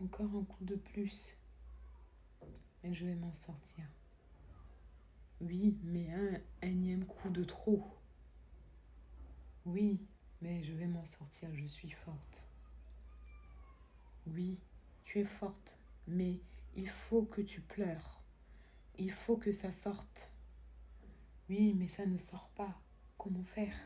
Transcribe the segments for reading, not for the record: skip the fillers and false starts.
Encore un coup de plus, mais je vais m'en sortir. Oui, mais un énième coup de trop. Oui, mais je vais m'en sortir, je suis forte. Oui, tu es forte, mais il faut que tu pleures. Il faut que ça sorte. Oui, mais ça ne sort pas. Comment faire?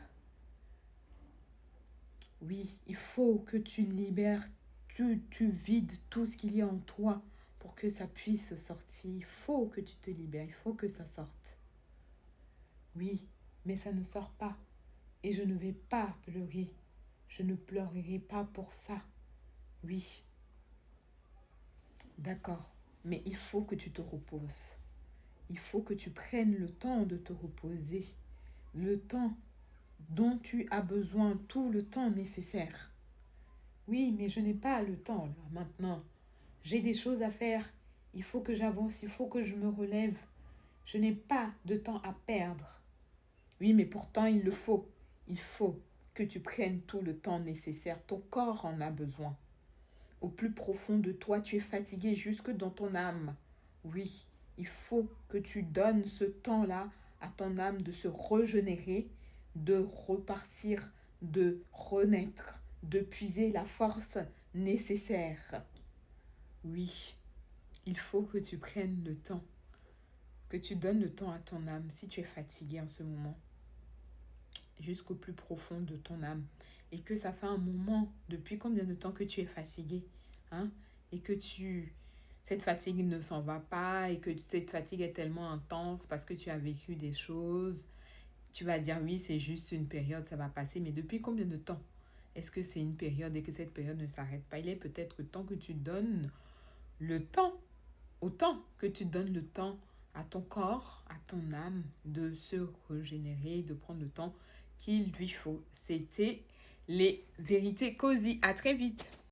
Oui, il faut que tu libères, tu vides tout ce qu'il y a en toi pour que ça puisse sortir. Il faut que tu te libères, il faut que ça sorte. Oui, mais ça ne sort pas. Et je ne vais pas pleurer. Je ne pleurerai pas pour ça. Oui, d'accord. Mais il faut que tu te reposes. Il faut que tu prennes le temps de te reposer. Le temps dont tu as besoin, tout le temps nécessaire. Oui, mais je n'ai pas le temps là, maintenant. J'ai des choses à faire. Il faut que j'avance, il faut que je me relève. Je n'ai pas de temps à perdre. Oui, mais pourtant il le faut. Il faut que tu prennes tout le temps nécessaire. Ton corps en a besoin. Au plus profond de toi, tu es fatigué jusque dans ton âme. Oui, il faut que tu donnes ce temps-là à ton âme de se régénérer, de repartir, de renaître, de puiser la force nécessaire. Oui, il faut que tu prennes le temps, que tu donnes le temps à ton âme si tu es fatigué en ce moment, jusqu'au plus profond de ton âme. Et que ça fait un moment, depuis combien de temps que tu es fatigué, hein? Et que cette fatigue ne s'en va pas et que cette fatigue est tellement intense parce que tu as vécu des choses. Tu vas dire oui, c'est juste une période, ça va passer. Mais depuis combien de temps est-ce que c'est une période et que cette période ne s'arrête pas? Il est peut-être temps que tu donnes le temps, autant que tu donnes le temps à ton corps, à ton âme de se régénérer, de prendre le temps qu'il lui faut. C'était les vérités cosy. À très vite.